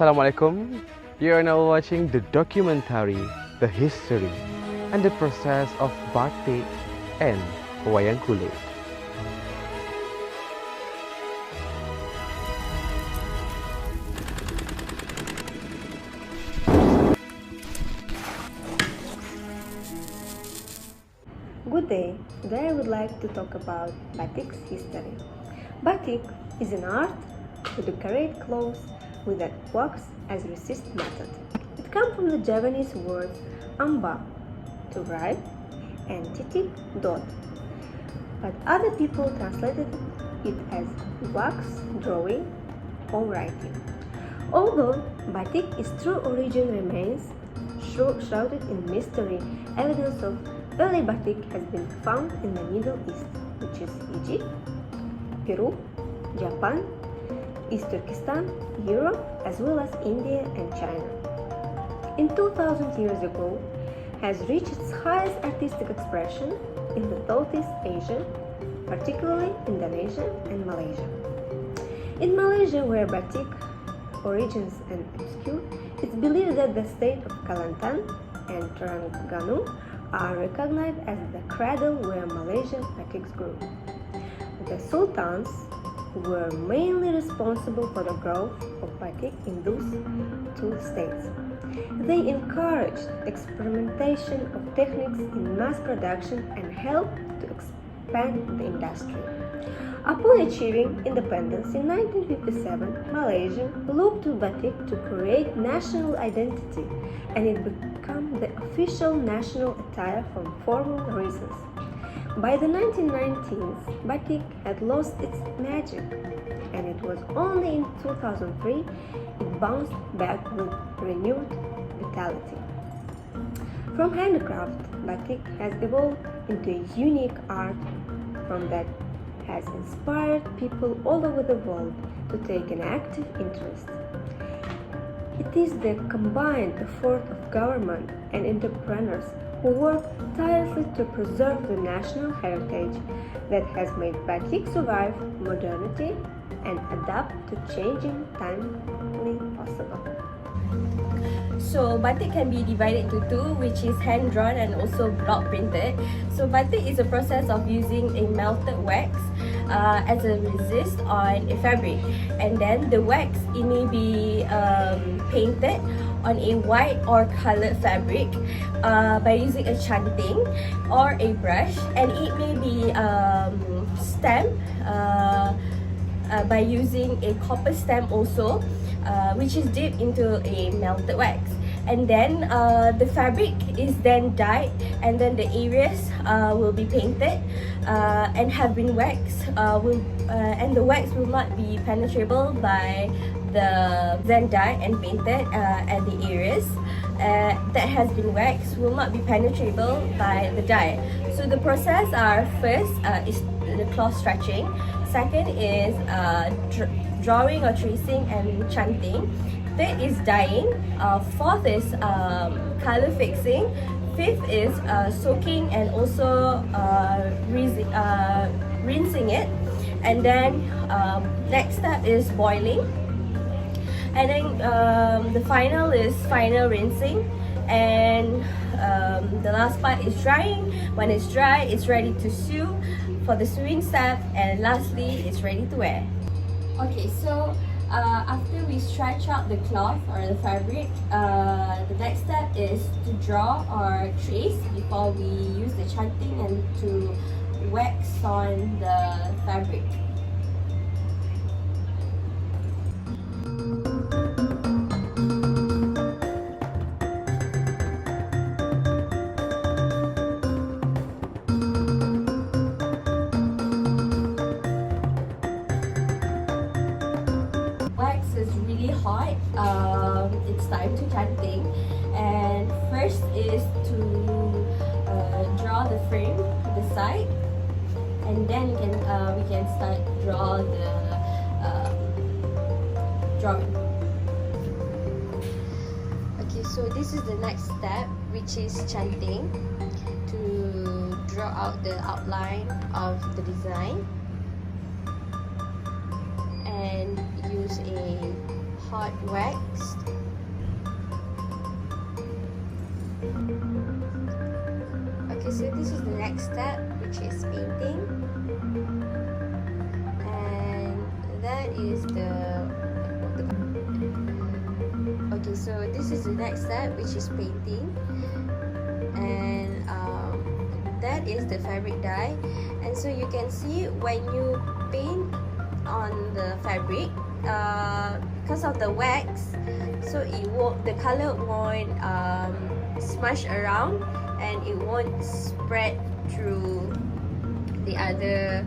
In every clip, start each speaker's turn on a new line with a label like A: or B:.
A: Assalamualaikum. You are now watching the documentary, The History and the Process of Batik and Wayang Kulit.
B: Good day. Today I would like to talk about batik's history. Batik is an art to decorate clothes with a wax as resist method. It comes from the Javanese word amba, to write, and titik, dot. But other people translated it as wax drawing or writing. Although batik its true origin remains shrouded in mystery, evidence of early batik has been found in the Middle East, which is Egypt, Peru, Japan, East Turkestan, Europe, as well as India and China. In 2000 years ago, has reached its highest artistic expression in the Southeast Asia, particularly Indonesia and Malaysia. In Malaysia, where batik origins and obscure, it's believed that the state of Kelantan and Terengganu are recognized as the cradle where Malaysian batiks grew. The sultans were mainly responsible for the growth of batik in those two states. They encouraged experimentation of techniques in mass production and helped to expand the industry. Upon achieving independence in 1957, Malaysia looked to batik to create national identity, and it became the official national attire for formal reasons. By the 1990s, batik had lost its magic, and it was only in 2003 it bounced back with renewed vitality. From handicraft, batik has evolved into a unique art form that has inspired people all over the world to take an active interest. It is the combined effort of government and entrepreneurs who work tirelessly to preserve the national heritage that has made batik survive modernity and adapt to changing timely possible.
C: So batik can be divided into two, which is hand drawn and also block printed. So batik is a process of using a melted wax as a resist on a fabric, and then the wax, it may be painted on a white or colored fabric by using a chanting or a brush, and it may be stamped by using a copper stamp also, which is dipped into a melted wax. And then the fabric is then dyed, and then the areas will be painted and have been waxed, and the wax will not be penetrable by the then dyed and painted, and the areas that has been waxed will not be penetrable by the dye. So the process are first is the cloth stretching, second is drawing or tracing and chanting, third is dyeing, fourth is color fixing, fifth is soaking and also rinsing it, and then next step is boiling, and then the final is final rinsing, and the last part is drying. When it's dry, it's ready to sew for the sewing step, and lastly it's ready to wear. Okay, so after we stretch out the cloth or the fabric, the next step is to draw or trace before we use the chanting and to wax on the fabric. Is really hot. It's time to chanting, and first is to draw the frame, the side, and then we can start draw the drawing. Okay, so this is the next step, which is chanting, to draw out the outline of the design and use a hot wax. Okay, so this is the next step, which is painting. And that is okay, so this is the next step, which is painting. And that is the fabric dye. And so you can see when you paint on the fabric, because of the wax, so the color won't smash around, and it won't spread through the other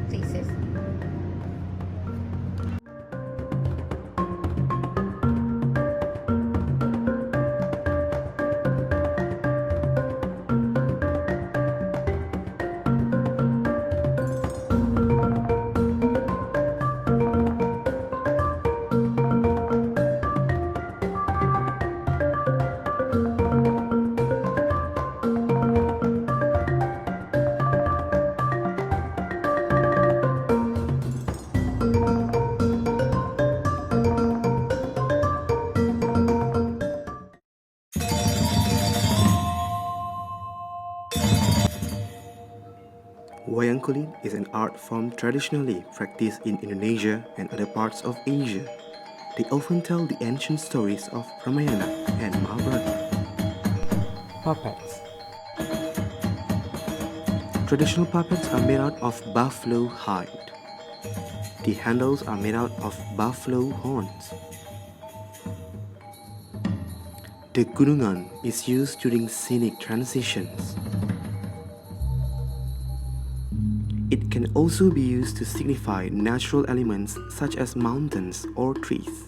C: places.
A: Wayang Kulit is an art form traditionally practiced in Indonesia and other parts of Asia. They often tell the ancient stories of Ramayana and Mahabharata. Puppets. Traditional puppets are made out of buffalo hide. The handles are made out of buffalo horns. The gunungan is used during scenic transitions. It can also be used to signify natural elements such as mountains or trees.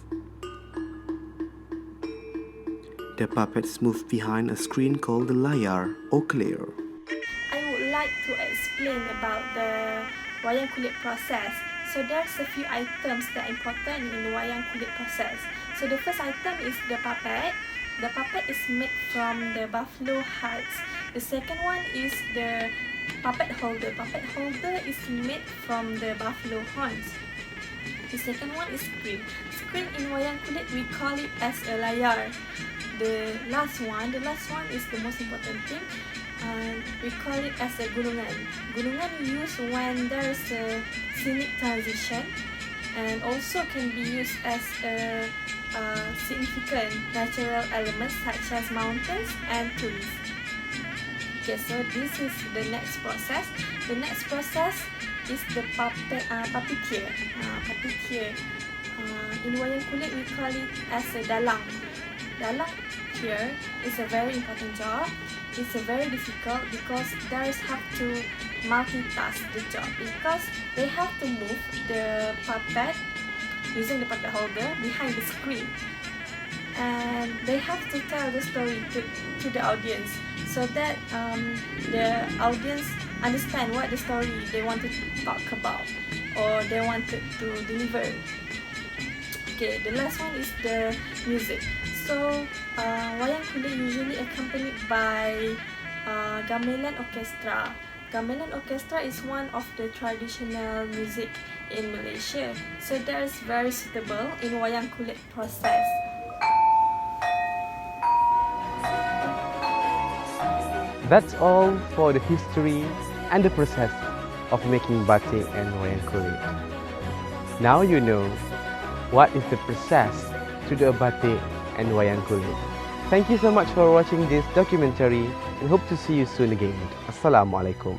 A: The puppets move behind a screen called the layar or clear.
D: I would like to explain about the wayang kulit process. So there's a few items that are important in the wayang kulit process. So the first item is the puppet. The puppet is made from the buffalo hides. The second one is the puppet holder. Puppet holder is made from the buffalo horns. The second one is screen. Screen in wayang kulit we call it as a layar. The last one is the most important thing. We call it as a gunungan. Gunungan used when there's a scenic transition, and also can be used as a significant natural elements such as mountains and trees. Okay, so this is the next process. The next process is the papikir. Papikir. In wayang kulit we call it as a dalang. Dalang here is a very important job. It's very difficult because there's have to multitask the job, because they have to move the puppet using the puppet holder behind the screen, and they have to tell the story to the audience so that the audience understand what the story they wanted to talk about or they wanted to deliver. Okay, the last one is the music. So wayang kulit usually accompanied by gamelan orchestra. Gamelan orchestra is one of the traditional music in Malaysia, so that is very suitable in wayang kulit process.
A: That's all for the history and the process of making batik and wayang kulit. Now you know what is the process to do a batik and wayang kulit. Thank you so much for watching this documentary and hope to see you soon again. Assalamualaikum.